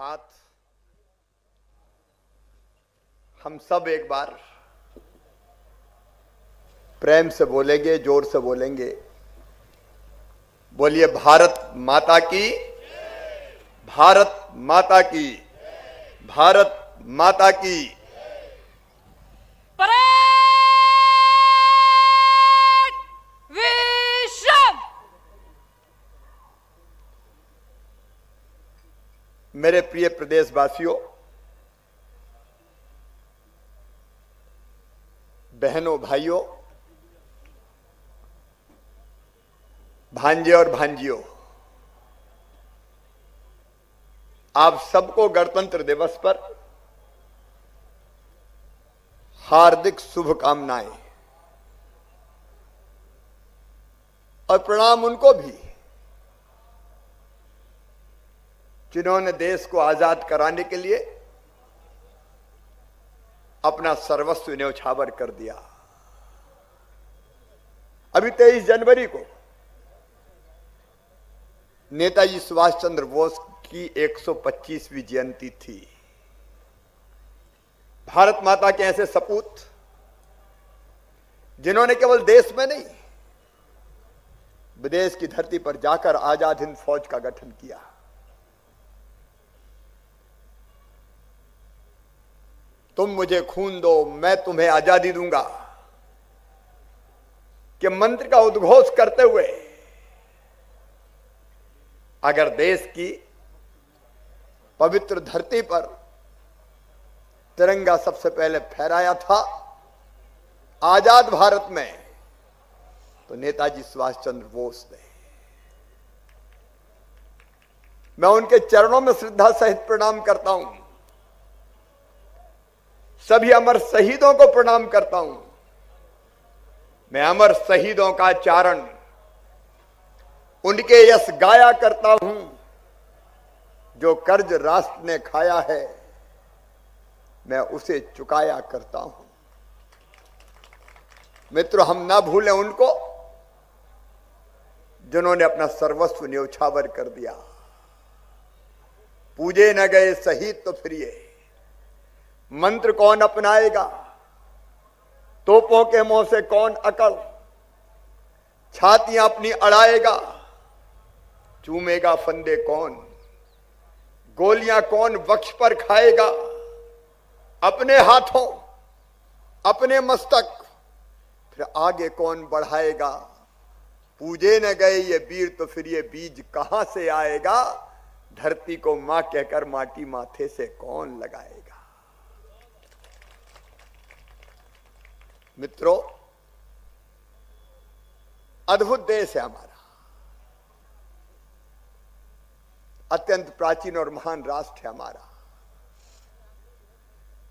साथ हम सब एक बार प्रेम से बोलेंगे, जोर से बोलेंगे। बोलिए भारत माता की, भारत माता की, भारत माता की। मेरे प्रिय प्रदेशवासियों, बहनों, भाइयों, भांजे और भांजियों, आप सबको गणतंत्र दिवस पर हार्दिक शुभकामनाएं और प्रणाम उनको भी जिन्होंने देश को आजाद कराने के लिए अपना सर्वस्व न्यौछावर कर दिया। अभी 23 जनवरी को नेताजी सुभाष चंद्र बोस की 125वीं जयंती थी। भारत माता के ऐसे सपूत जिन्होंने केवल देश में नहीं, विदेश की धरती पर जाकर आजाद हिंद फौज का गठन किया। तुम मुझे खून दो, मैं तुम्हें आजादी दूंगा के मंत्र का उद्घोष करते हुए अगर देश की पवित्र धरती पर तिरंगा सबसे पहले फहराया था आजाद भारत में, तो नेताजी सुभाष चंद्र बोस ने। मैं उनके चरणों में श्रद्धा सहित प्रणाम करता हूं। सभी अमर शहीदों को प्रणाम करता हूं। मैं अमर शहीदों का चारण, उनके यश गाया करता हूं। जो कर्ज राष्ट्र ने खाया है, मैं उसे चुकाया करता हूं। मित्रों, हम ना भूलें उनको जिन्होंने अपना सर्वस्व न्यौछावर कर दिया। पूजे न गए शहीद तो फिर ये मंत्र कौन अपनाएगा? तोपों के मुंह से कौन अकल? छातियां अपनी अड़ाएगा? चूमेगा फंदे कौन? गोलियां कौन वक्ष पर खाएगा? अपने हाथों, अपने मस्तक फिर आगे कौन बढ़ाएगा? पूजे न गए ये वीर तो फिर ये बीज कहां से आएगा? धरती को मां कहकर माटी माथे से कौन लगाएगा? मित्रों, अद्भुत देश है हमारा, अत्यंत प्राचीन और महान राष्ट्र है हमारा।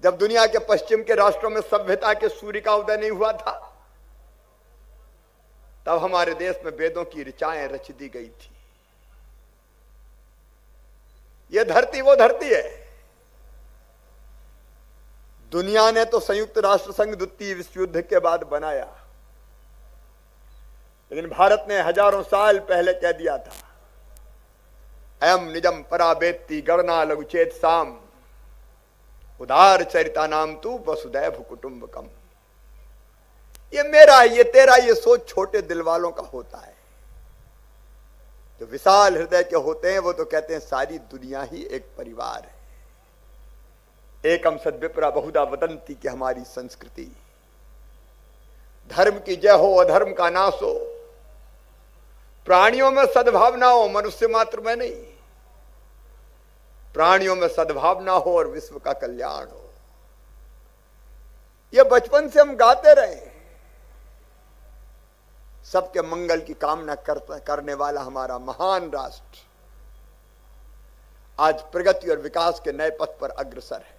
जब दुनिया के पश्चिम के राष्ट्रों में सभ्यता के सूर्य का उदय नहीं हुआ था, तब हमारे देश में वेदों की ऋचाएं रच दी गई थी। यह धरती वो धरती है। दुनिया ने तो संयुक्त राष्ट्र संघ द्वितीय विश्व युद्ध के बाद बनाया, लेकिन भारत ने हजारों साल पहले कह दिया था, अयम निजम पराबेत्ति गणना लघुचेत साम उदार चरिता नाम तू वसुदैव कुटुंबकम। ये मेरा, ये तेरा, ये सोच छोटे दिल वालों का होता है। जो विशाल हृदय के होते हैं वो तो कहते हैं सारी दुनिया ही एक परिवार है। एकम सद्विप्रा बहुधा वदंती की हमारी संस्कृति। धर्म की जय हो, अधर्म का नाश हो। प्राणियों में सद्भावना हो, मनुष्य मात्र में नहीं। प्राणियों में सद्भावना हो और विश्व का कल्याण हो। यह बचपन से हम गाते रहे। सबके मंगल की कामना करने वाला हमारा महान राष्ट्र आज प्रगति और विकास के नए पथ पर अग्रसर है।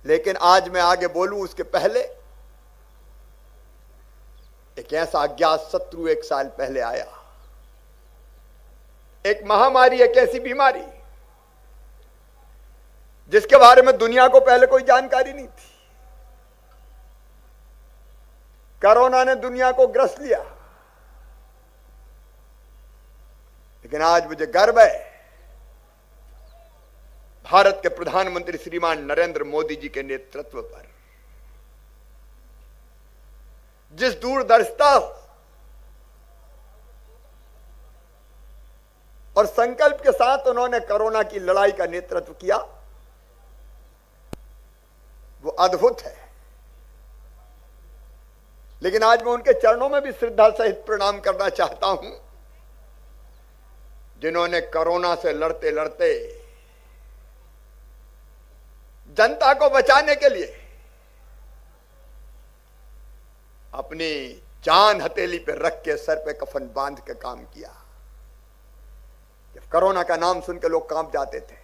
लेकिन आज मैं आगे बोलूं उसके पहले एक ऐसा अज्ञात शत्रु 1 साल पहले आया। एक महामारी, एक ऐसी बीमारी जिसके बारे में दुनिया को पहले कोई जानकारी नहीं थी। कोरोना ने दुनिया को ग्रस लिया, लेकिन आज मुझे गर्व है भारत के प्रधानमंत्री श्रीमान नरेंद्र मोदी जी के नेतृत्व पर जिस दूरदर्शिता और संकल्प के साथ उन्होंने कोरोना की लड़ाई का नेतृत्व किया, वो अद्भुत है। लेकिन आज मैं उनके चरणों में भी श्रद्धा सहित प्रणाम करना चाहता हूं, जिन्होंने कोरोना से लड़ते लड़ते जनता को बचाने के लिए अपनी जान हथेली पे रख के सर पे कफन बांध के काम किया। जब कोरोना का नाम सुन के लोग कांप जाते थे,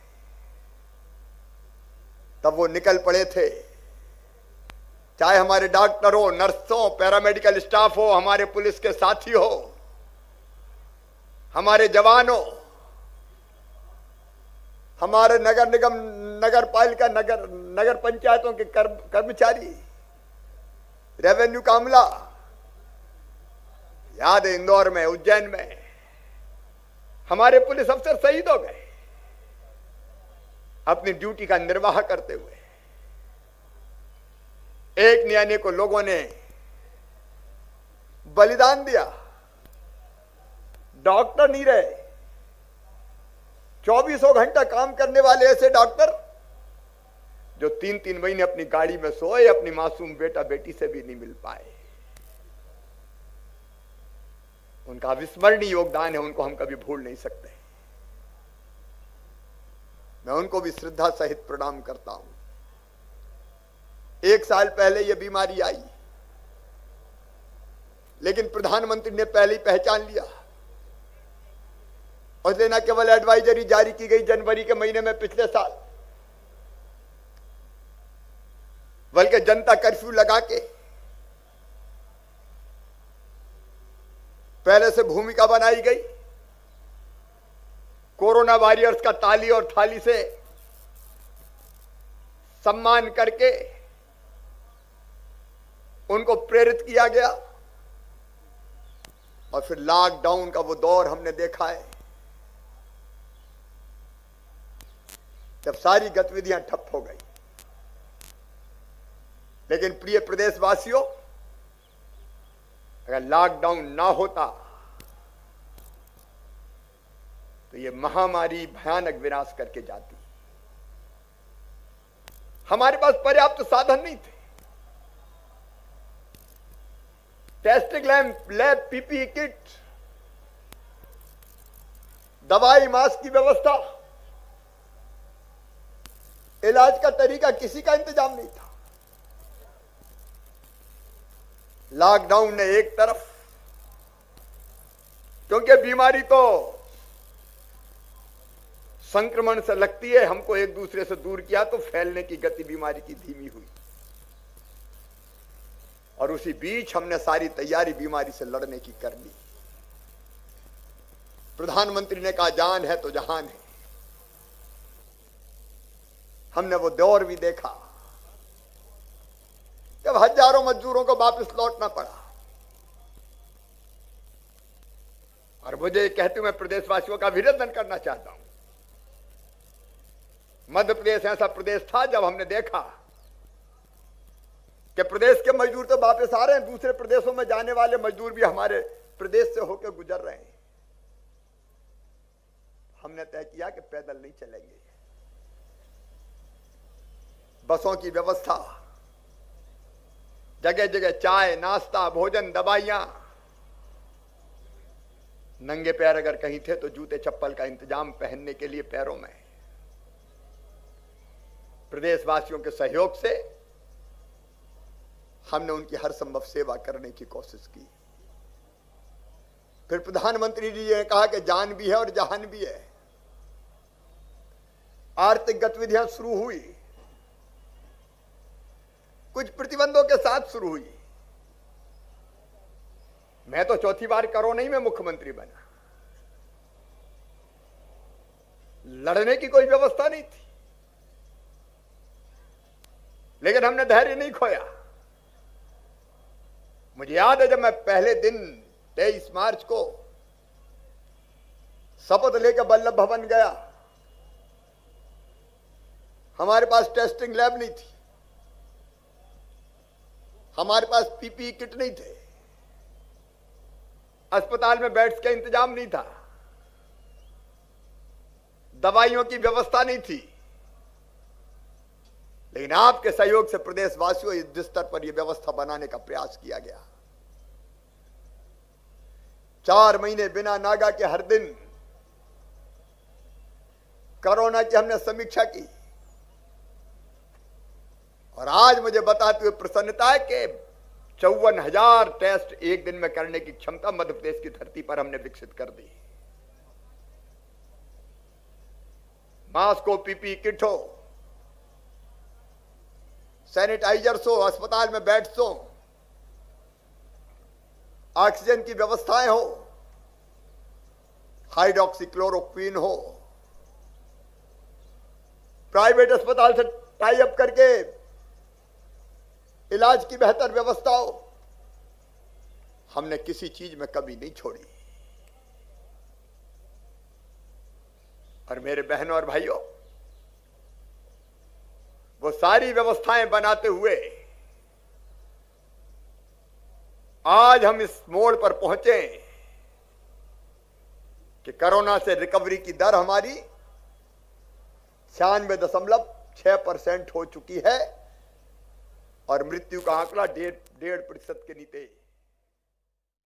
तब वो निकल पड़े थे। चाहे हमारे डॉक्टर हो, नर्स हो, पैरामेडिकल स्टाफ हो, हमारे पुलिस के साथी हो, हमारे जवान हो, हमारे नगर निगम, नगर पालिका, नगर पंचायतों के कर्मचारी, रेवेन्यू का अमला। याद है इंदौर में, उज्जैन में हमारे पुलिस अफसर शहीद हो गए अपनी ड्यूटी का निर्वाह करते हुए। एक ने अनेकों लोगों ने बलिदान दिया। डॉक्टर नहीं रहे, 24 घंटा काम करने वाले ऐसे डॉक्टर जो 3-3 महीने अपनी गाड़ी में सोए, अपनी मासूम बेटा बेटी से भी नहीं मिल पाए। उनका अविस्मरणीय योगदान है, उनको हम कभी भूल नहीं सकते। मैं उनको भी श्रद्धा सहित प्रणाम करता हूं। 1 साल पहले यह बीमारी आई, लेकिन प्रधानमंत्री ने पहले ही पहचान लिया और इसलिए न केवल एडवाइजरी जारी की गई जनवरी के महीने में पिछले साल, बल्कि जनता कर्फ्यू लगा के पहले से भूमिका बनाई गई। कोरोना वॉरियर्स का ताली और थाली से सम्मान करके उनको प्रेरित किया गया और फिर लॉकडाउन का वो दौर हमने देखा है, जब सारी गतिविधियां ठप हो गई। लेकिन प्रिय प्रदेशवासियों, अगर लॉकडाउन ना होता तो ये महामारी भयानक विनाश करके जाती। हमारे पास पर्याप्त साधन नहीं थे। टेस्टिंग लैब, पीपीई किट, दवाई, मास्क की व्यवस्था, इलाज का तरीका, किसी का इंतजाम नहीं था। लॉकडाउन ने एक तरफ, क्योंकि बीमारी तो संक्रमण से लगती है, हमको एक दूसरे से दूर किया तो फैलने की गति बीमारी की धीमी हुई। और उसी बीच हमने सारी तैयारी बीमारी से लड़ने की कर ली। प्रधानमंत्री ने कहा जान है तो जहान है। हमने वो दौर भी देखा जब हजारों मजदूरों को वापस लौटना पड़ा। और मुझे कहते हुए प्रदेशवासियों का अभिनंदन करना चाहता हूं। मध्य प्रदेश ऐसा प्रदेश था जब हमने देखा कि प्रदेश के मजदूर तो वापस आ रहे हैं, दूसरे प्रदेशों में जाने वाले मजदूर भी हमारे प्रदेश से होकर गुजर रहे हैं। हमने तय किया कि पैदल नहीं चलेंगे। बसों की व्यवस्था, जगह जगह चाय, नाश्ता, भोजन, दवाइयां, नंगे पैर अगर कहीं थे तो जूते चप्पल का इंतजाम पहनने के लिए पैरों में। प्रदेशवासियों के सहयोग से हमने उनकी हर संभव सेवा करने की कोशिश की। फिर प्रधानमंत्री जी ने कहा कि जान भी है और जहान भी है। आर्थिक गतिविधियां शुरू हुई, कुछ प्रतिबंधों के साथ शुरू हुई। मैं तो चौथी बार कोरोना ही में मुख्यमंत्री बना। लड़ने की कोई व्यवस्था नहीं थी, लेकिन हमने धैर्य नहीं खोया। मुझे याद है जब मैं पहले दिन 23 मार्च को शपथ लेकर वल्लभ भवन गया हमारे पास टेस्टिंग लैब नहीं थी, हमारे पास पीपीई किट नहीं थे, अस्पताल में बेड्स का इंतजाम नहीं था, दवाइयों की व्यवस्था नहीं थी। लेकिन आपके सहयोग से प्रदेशवासियों इस स्तर पर यह व्यवस्था बनाने का प्रयास किया गया। 4 महीने बिना नागा के हर दिन कोरोना की हमने समीक्षा की और आज मुझे बताते हुए प्रसन्नता है कि 54,000 टेस्ट एक दिन में करने की क्षमता मध्य प्रदेश की धरती पर हमने विकसित कर दी। मास्क हो, पीपीई किट हो, सैनिटाइजर्स हो, अस्पताल में बेड्स हो, ऑक्सीजन की व्यवस्थाएं हो, हाइड्रोक्सीक्लोरोक्वीन हो, प्राइवेट अस्पताल से टाई अप करके इलाज की बेहतर व्यवस्था हो, हमने किसी चीज में कमी नहीं छोड़ी। और मेरे बहनों और भाइयों, वो सारी व्यवस्थाएं बनाते हुए आज हम इस मोड़ पर पहुंचे कि कोरोना से रिकवरी की दर हमारी 96.6% हो चुकी है और मृत्यु का आंकड़ा 1.5% के नीचे